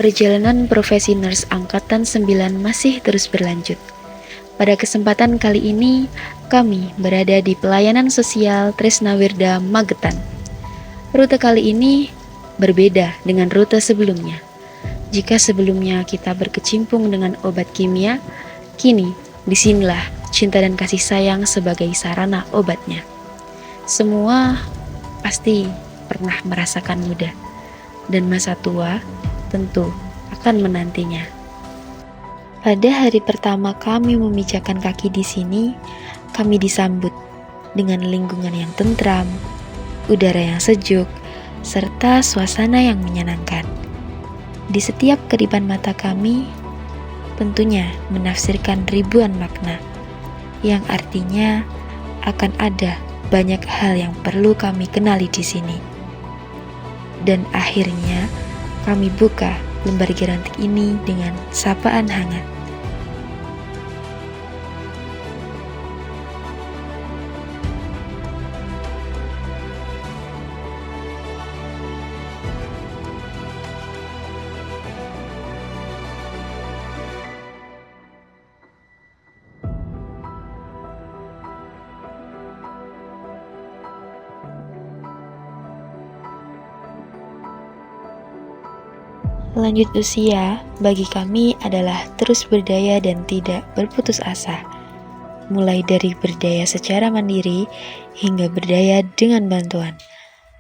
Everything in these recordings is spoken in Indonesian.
Perjalanan profesi nurse Angkatan 9 masih terus berlanjut. Pada kesempatan kali ini, kami berada di pelayanan sosial Trisnawirda Magetan. Rute kali ini berbeda dengan rute sebelumnya. Jika sebelumnya kita berkecimpung dengan obat kimia, kini disinilah cinta dan kasih sayang sebagai sarana obatnya. Semua pasti pernah merasakan muda, dan masa tua tentu akan menantinya. Pada hari pertama kami memijakan kaki di sini, kami disambut dengan lingkungan yang tentram, udara yang sejuk, serta suasana yang menyenangkan. Di setiap kedipan mata kami, tentunya menafsirkan ribuan makna, yang artinya akan ada banyak hal yang perlu kami kenali di sini. Dan akhirnya, kami buka lembar gerantik ini dengan sapaan hangat. Lanjut usia bagi kami adalah terus berdaya dan tidak berputus asa. Mulai dari berdaya secara mandiri hingga berdaya dengan bantuan.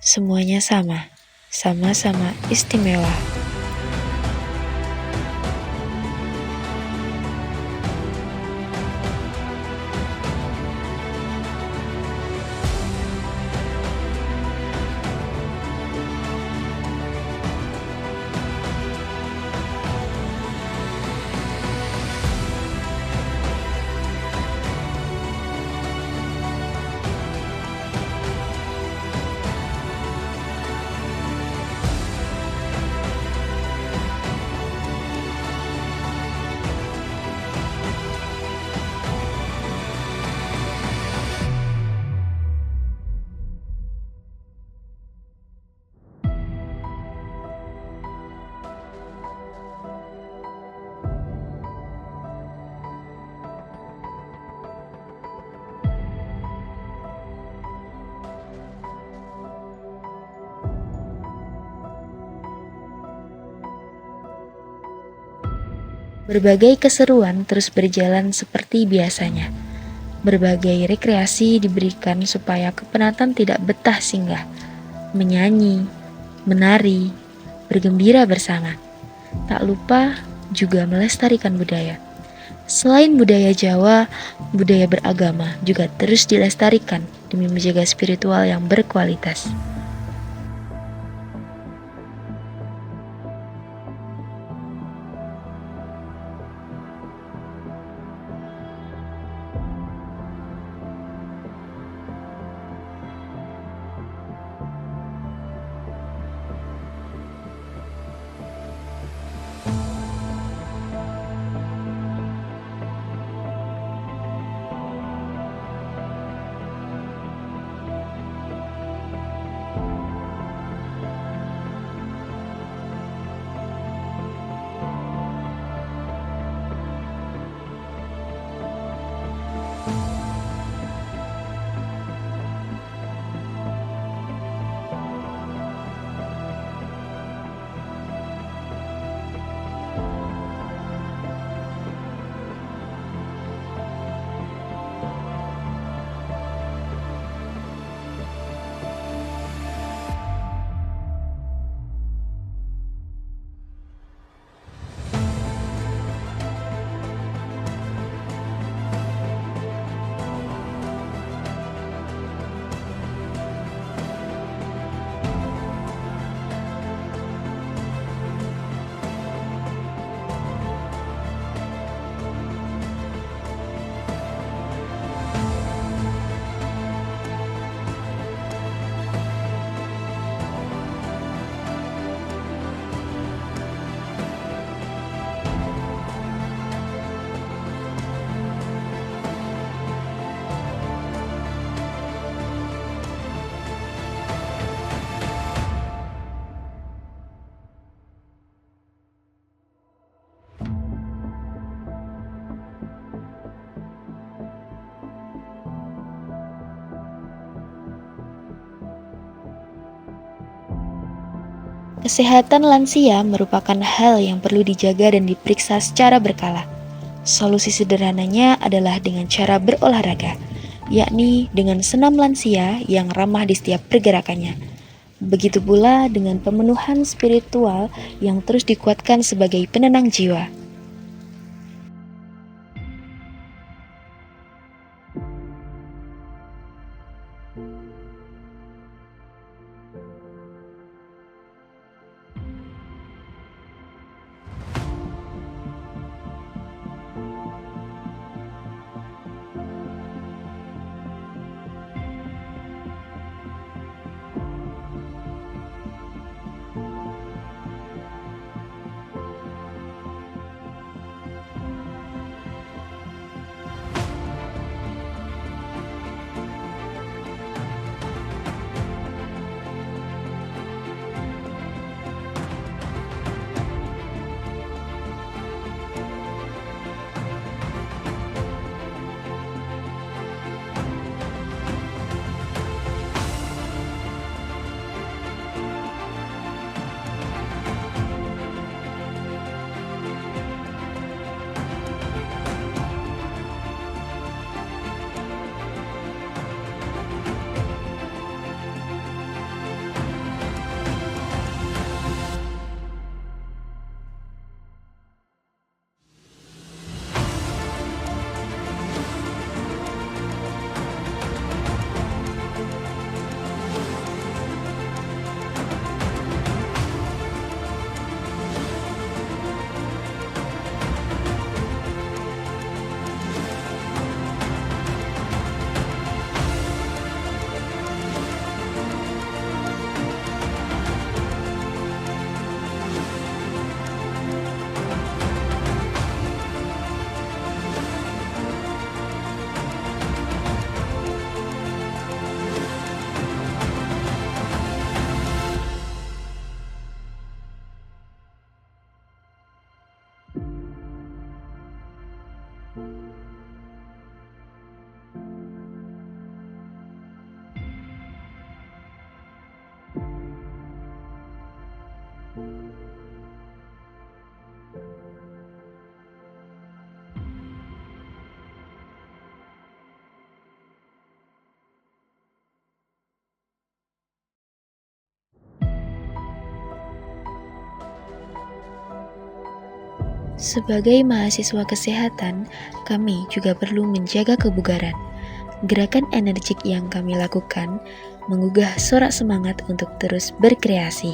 Semuanya sama-sama istimewa. Berbagai keseruan terus berjalan seperti biasanya. Berbagai rekreasi diberikan supaya kepenatan tidak betah singgah. Menyanyi, menari, bergembira bersama. Tak lupa juga melestarikan budaya. Selain budaya Jawa, budaya beragama juga terus dilestarikan demi menjaga spiritual yang berkualitas. Kesehatan lansia merupakan hal yang perlu dijaga dan diperiksa secara berkala. Solusi sederhananya adalah dengan cara berolahraga, yakni dengan senam lansia yang ramah di setiap pergerakannya. Begitu pula dengan pemenuhan spiritual yang terus dikuatkan sebagai penenang jiwa. Sebagai mahasiswa kesehatan, kami juga perlu menjaga kebugaran. Gerakan energik yang kami lakukan menggugah sorak semangat untuk terus berkreasi.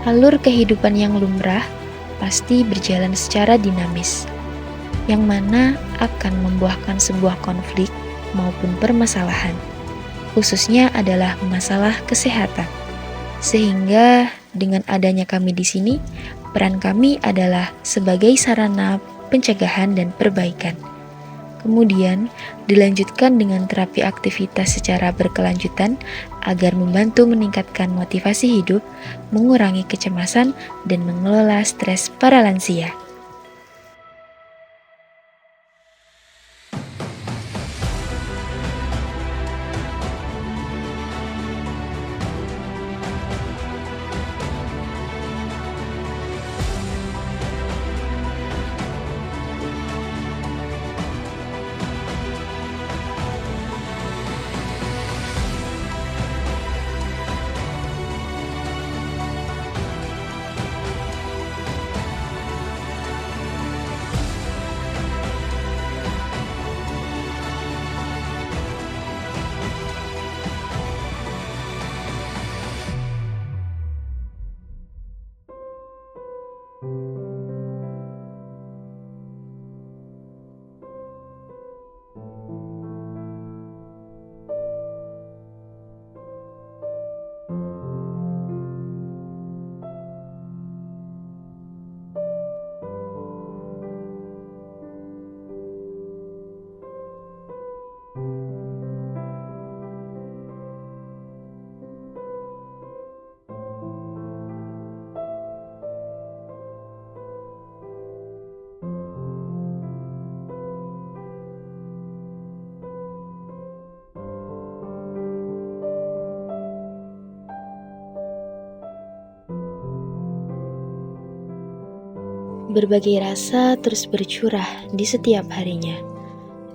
Alur kehidupan yang lumrah pasti berjalan secara dinamis, yang mana akan membuahkan sebuah konflik maupun permasalahan, khususnya adalah masalah kesehatan. Sehingga dengan adanya kami di sini, peran kami adalah sebagai sarana pencegahan dan perbaikan. Kemudian dilanjutkan dengan terapi aktivitas secara berkelanjutan agar membantu meningkatkan motivasi hidup, mengurangi kecemasan, dan mengelola stres para lansia. Berbagai rasa terus bercurah di setiap harinya.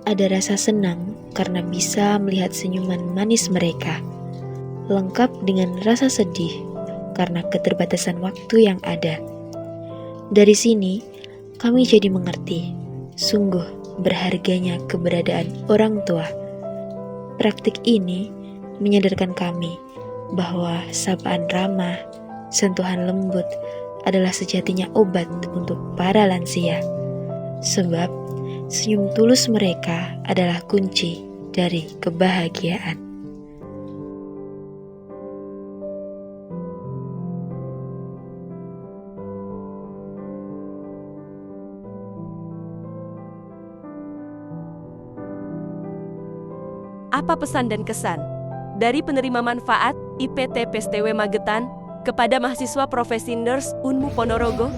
Ada rasa senang karena bisa melihat senyuman manis mereka, lengkap dengan rasa sedih karena keterbatasan waktu yang ada. Dari sini, kami jadi mengerti, sungguh berharganya keberadaan orang tua. Praktik ini menyadarkan kami bahwa sapaan ramah, sentuhan lembut adalah sejatinya obat untuk para lansia. Sebab senyum tulus mereka adalah kunci dari kebahagiaan. Apa pesan dan kesan dari penerima manfaat IPT PSTW Magetan kepada mahasiswa profesi nurse Unmu Ponorogo?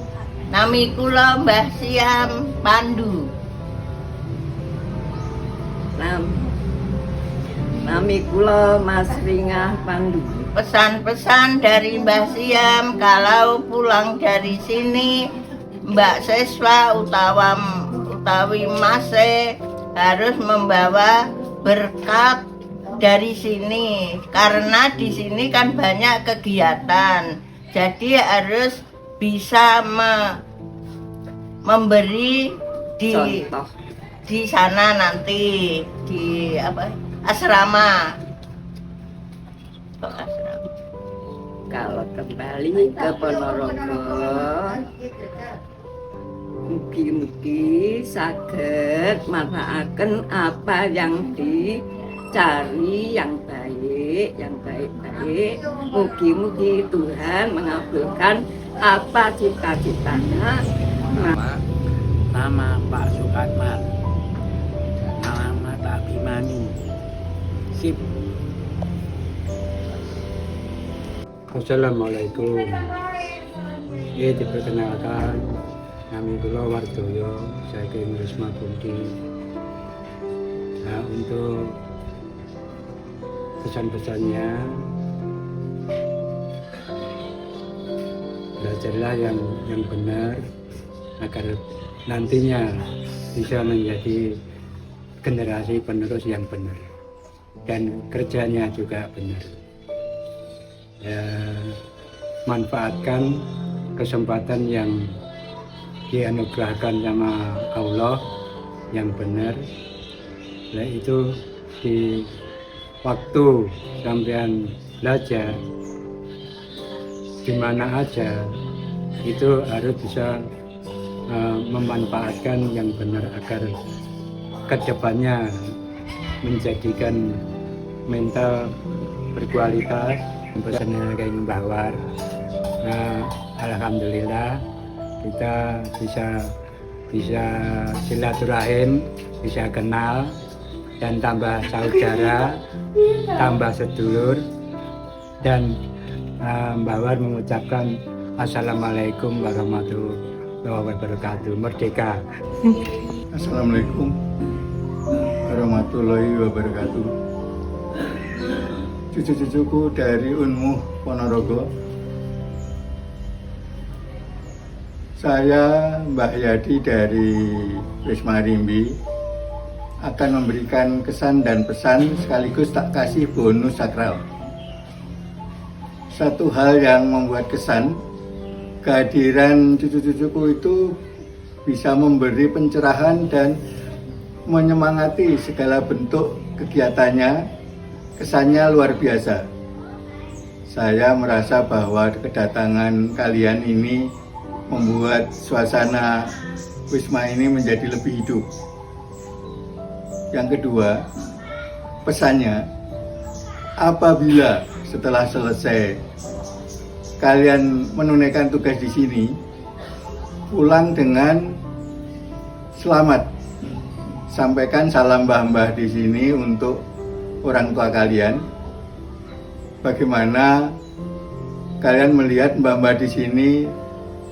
Nami kula Mbah Siam Pandu. Nami kula Mas Ringah Pandu. Pesan-pesan dari Mbah Siam kalau pulang dari sini Mbak Siswa utawi Mase harus membawa berkat dari sini karena di sini kan banyak kegiatan, jadi harus bisa memberi di sana nanti di asrama. Kalau kembali ke Ponorogo, mugi-mugi saged manfaatkan apa yang dicari yang baik-baik. Mugi-mugi Tuhan mengabulkan apa cita-citanya. Nama Pak Sukatman, alamat Abimani. Sip. Assalamualaikum. Diperkenalkan, nami kula Wardoyo, saking Risma Budi. Nah, untuk pesan-pesannya, belajarlah yang benar agar nantinya bisa menjadi generasi penerus yang benar dan kerjanya juga benar. Ya, manfaatkan kesempatan yang dianugerahkan sama Allah yang benar, yaitu di waktu sampean belajar di mana aja itu harus bisa memanfaatkan yang benar agar kedepannya menjadikan mental berkualitas. Pesannya kayak Mbah War, alhamdulillah kita bisa silaturahim, bisa kenal dan tambah saudara, tambah sedulur. Dan Mbah War mengucapkan Assalamualaikum warahmatullahi wabarakatuh. Merdeka. Assalamualaikum warahmatullahi wabarakatuh. Cucu-cucuku dari Unmu Ponorogo, saya Mbak Yadi dari Wisma Rimbi akan memberikan kesan dan pesan sekaligus tak kasih bonus sakral. Satu hal yang membuat kesan, kehadiran cucu-cucuku itu bisa memberi pencerahan dan menyemangati segala bentuk kegiatannya. Kesannya luar biasa. Saya merasa bahwa kedatangan kalian ini membuat suasana Wisma ini menjadi lebih hidup. Yang kedua, pesannya, apabila setelah selesai kalian menunaikan tugas di sini, pulang dengan selamat. Sampaikan salam mbah-mbah di sini untuk orang tua kalian. Bagaimana kalian melihat mbah-mbah di sini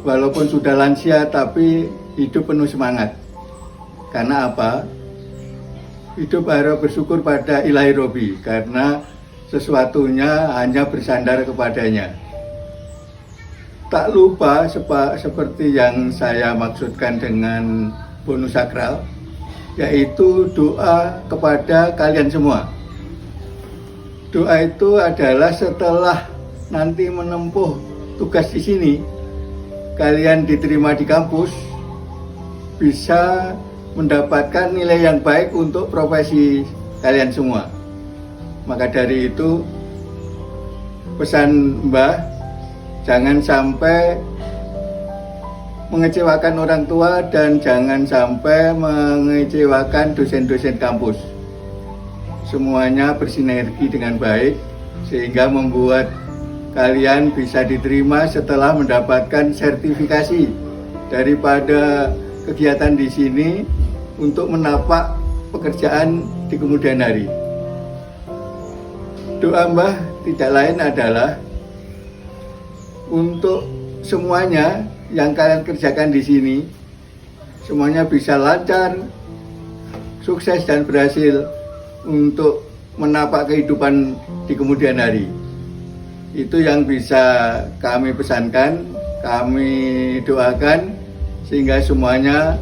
walaupun sudah lansia tapi hidup penuh semangat. Karena apa? Hidup harus bersyukur pada Ilahi Robi karena sesuatunya hanya bersandar kepadanya. tak lupa seperti yang saya maksudkan dengan bonus sakral, yaitu doa kepada kalian semua. Doa itu adalah setelah nanti menempuh tugas di sini, kalian diterima di kampus, bisa mendapatkan nilai yang baik untuk profesi kalian semua. Maka dari itu, pesan Mbah, jangan sampai mengecewakan orang tua dan jangan sampai mengecewakan dosen-dosen kampus. Semuanya bersinergi dengan baik sehingga membuat kalian bisa diterima setelah mendapatkan sertifikasi daripada kegiatan di sini untuk menapak pekerjaan di kemudian hari. Doa Mbah tidak lain adalah untuk semuanya yang kalian kerjakan di sini, semuanya bisa lancar, sukses dan berhasil untuk menapak kehidupan di kemudian hari. Itu yang bisa kami pesankan, kami doakan sehingga semuanya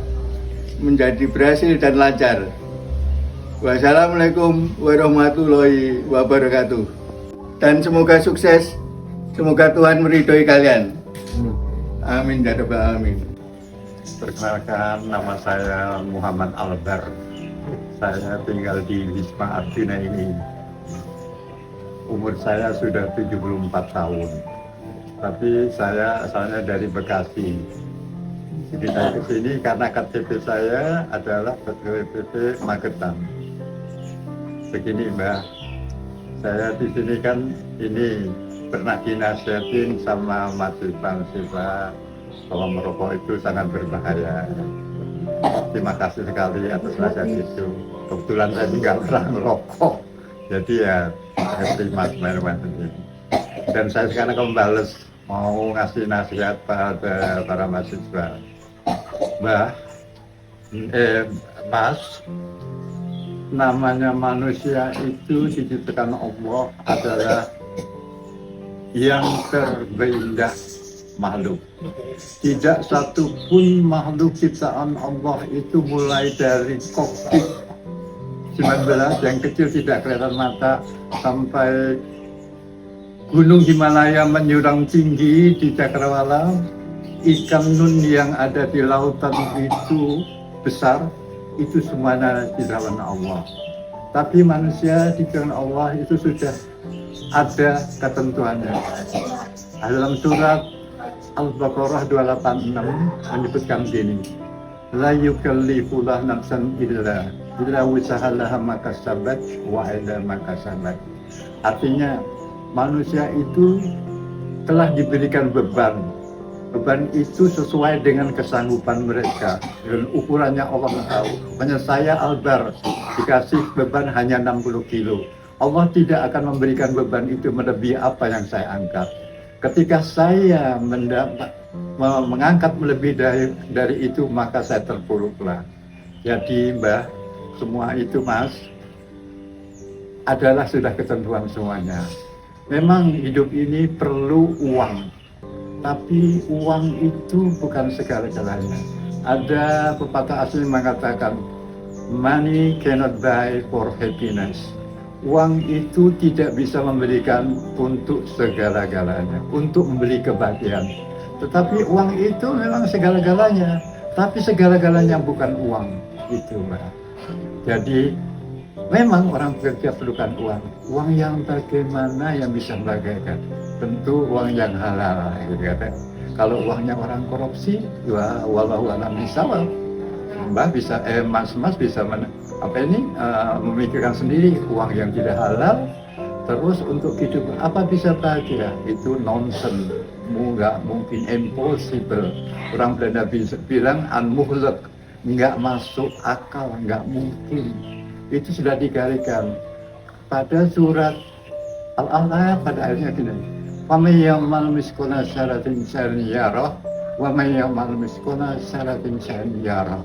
menjadi berhasil dan lancar. Wassalamualaikum warahmatullahi wabarakatuh. Dan semoga sukses, semoga Tuhan meridhoi kalian. Amin ya rabbal alamin. Perkenalkan, nama saya Muhammad Albar. Saya tinggal di Wisma Arjuna ini. Umur saya sudah 74 tahun. Tapi saya asalnya dari Bekasi. Jadi saya ke sini karena KTP saya adalah KTP Magetan. Begini Mbak, saya di sini kan ini pernah dinasihatin sama mahasiswa bahwa merokok itu sangat berbahaya. Terima kasih sekali atas nasihat itu. Kebetulan saya nggak pernah merokok, jadi ya saya terima semua ini. Dan saya sekarang kembali mau ngasih nasihat pada para mahasiswa. Mas, namanya manusia itu diciptakan Allah adalah yang terindah makhluk. Tidak satu pun makhluk ciptaan Allah itu mulai dari COVID-19 yang kecil tidak kelihatan mata sampai gunung Himalaya menyurang tinggi di cakrawala, ikan nun yang ada di lautan itu besar, itu semuanya di dalam Allah. Tapi manusia di dalam Allah itu sudah ada ketentuannya. Dalam surat Al-Baqarah 286 menyebutkan gini, la yukallifullah nafsan illa wus'aha ma kasabat wa 'ala ma kasabat. Artinya manusia itu telah diberikan beban. Beban itu sesuai dengan kesanggupan mereka. Dan ukurannya Allah tahu. Makanya saya Albar dikasih beban hanya 60 kilo. Allah tidak akan memberikan beban itu melebihi apa yang saya angkat. Ketika saya mengangkat lebih dari itu, maka saya terpuruklah. Jadi Mbah, semua itu Mas, adalah sudah ketentuan semuanya. Memang hidup ini perlu uang, tapi uang itu bukan segala-galanya. Ada pepatah asli mengatakan, money cannot buy for happiness. Uang itu tidak bisa memberikan untuk segala-galanya, untuk membeli kebahagiaan. Tetapi uang itu memang segala-galanya, tapi segala-galanya bukan uang itu, Mbak. Jadi memang orang bekerja perlukan uang. Uang yang bagaimana yang bisa membanggakan? Tentu uang yang halal, gitu kan. Kalau uangnya orang korupsi, ya wallahu a'lam bishawab. Mbak bisa, mas bisa memikirkan sendiri uang yang tidak halal, terus untuk hidup apa bisa bahagia? Itu nonsense, nggak mungkin, impossible. Orang Belanda bilang unmogelijk, nggak masuk akal, nggak mungkin. Itu sudah digalikan pada surat Al-A'la pada akhirnya gini, وَمَنْ يَعْمَلْ مِثْقَالَ ذَرَّةٍ خَيْرًا يَرَهُ وَمَنْ يَعْمَلْ مِثْقَالَ ذَرَّةٍ شَرًّا يَرَهُ.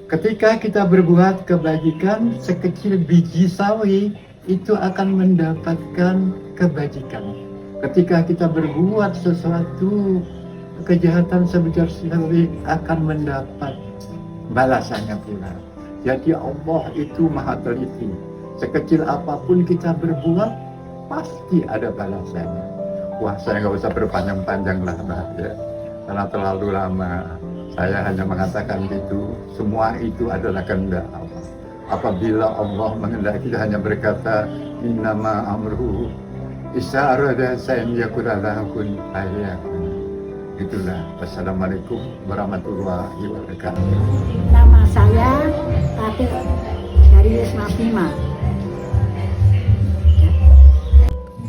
Ketika kita berbuat kebajikan sekecil biji sawi, itu akan mendapatkan kebajikan. Ketika kita berbuat sesuatu kejahatan sebesar sekali akan mendapat balasannya pula. Jadi Allah itu maha teliti. Sekecil apapun kita berbuat, pasti ada balasannya. Wah, saya nggak usah berpanjang-panjang lah, Mbak, ya. Karena terlalu lama. Saya hanya mengatakan gitu, semua itu adalah kehendak Allah. Apabila Allah menghendaki, hanya berkata, innama amruhu isa arada sayang yakuna lahakun ayakun. Itulah. Wassalamualaikum warahmatullahi wabarakatuh. Nama saya Tati dari Wisma Bima.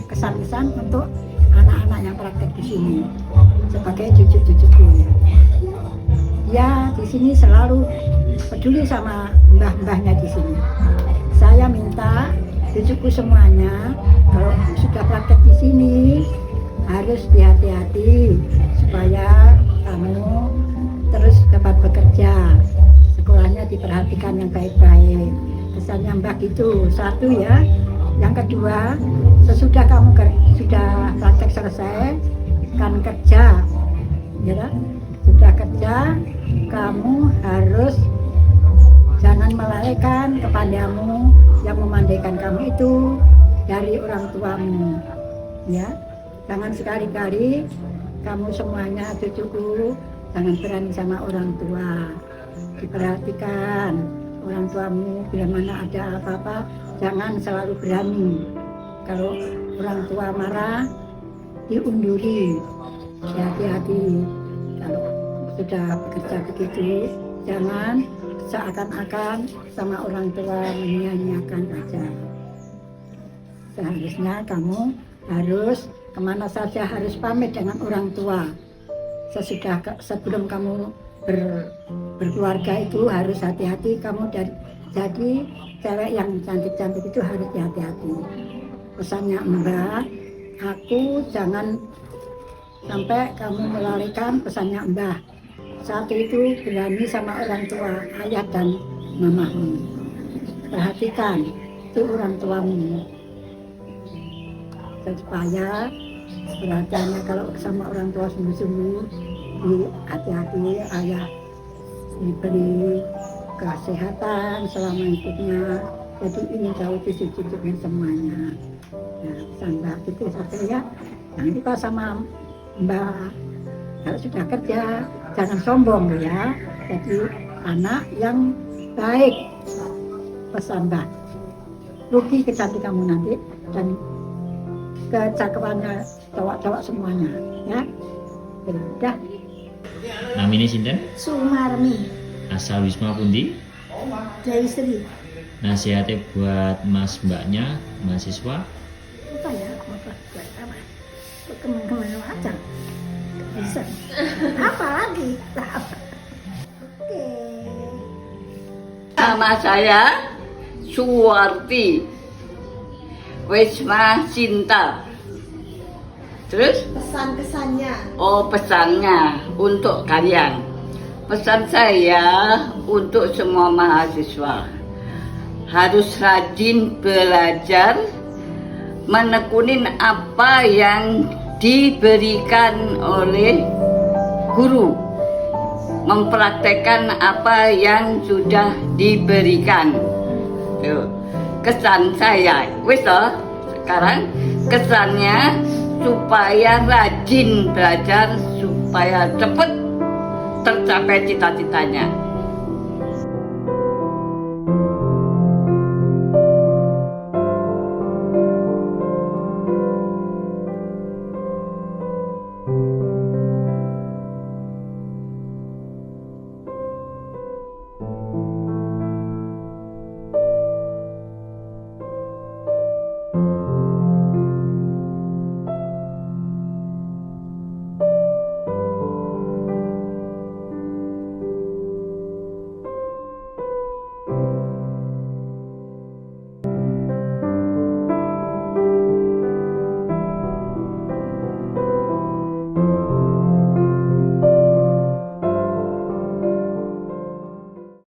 Kesan-kesan untuk anak-anak yang praktek di sini sebagai cucu-cucuku. Ya, di sini selalu peduli sama mbah-mbahnya di sini. Saya minta cucuku semuanya kalau sudah praktek di sini harus hati-hati supaya kamu terus dapat bekerja, sekolahnya diperhatikan yang baik-baik. Pesannya Mbak itu satu ya. Yang kedua, sesudah kamu sudah praktek selesai kan kerja, ya, sudah kerja kamu harus jangan melalaikan kepadamu yang memandikan kamu itu dari orang tuamu, ya. Jangan sekali-kali kamu semuanya cucuku jangan berani sama orang tua. Diperhatikan orang tuamu, bila mana ada apa-apa jangan selalu berani. Kalau orang tua marah diunduri. Hati-hati kalau sudah bekerja begitu, jangan seakan-akan sama orang tua menyia-nyiakan saja. Seharusnya kamu harus kemana saja harus pamit dengan orang tua. Sebelum kamu berkeluarga itu harus hati-hati. Kamu jadi cewek yang cantik-cantik itu harus hati-hati. Pesannya Mbak, aku jangan sampai kamu melalaikan pesannya Mbah. Satu itu berani sama orang tua, ayah dan mamamu. Perhatikan itu orang tuamu. Supaya perhatiannya kalau sama orang tua sungguh-sungguh, hati-hati, ayah diberi kesehatan selama hidupnya. Jadi ini jauh cucu-cucunya semuanya. Ya, Mbak itu saja ya. Jangan lupa sama Mbak. Kalau sudah kerja, jangan sombong ya. Jadi anak yang baik, pesan Mbak. Rugi kecantikanmu nanti dan kecakapannya cowok-cowok semuanya, ya. Sudah. Namanya sinten? Sumarmi Asal Wisma pundi? dari Sri. Nasihatnya buat mas mbaknya, mahasiswa? Apa ya? Apa? Kemana aja? Bisa. Apa lagi? Oke. Nama saya Suwarti Wisma Cinta. Terus? Pesan-pesannya. Oh, pesannya untuk kalian. Pesan saya untuk semua mahasiswa harus rajin belajar, menekunin apa yang diberikan oleh guru, mempraktekkan apa yang sudah diberikan. Tuh, kesan saya, wis toh, sekarang kesannya supaya rajin belajar supaya cepat tercapai cita-citanya.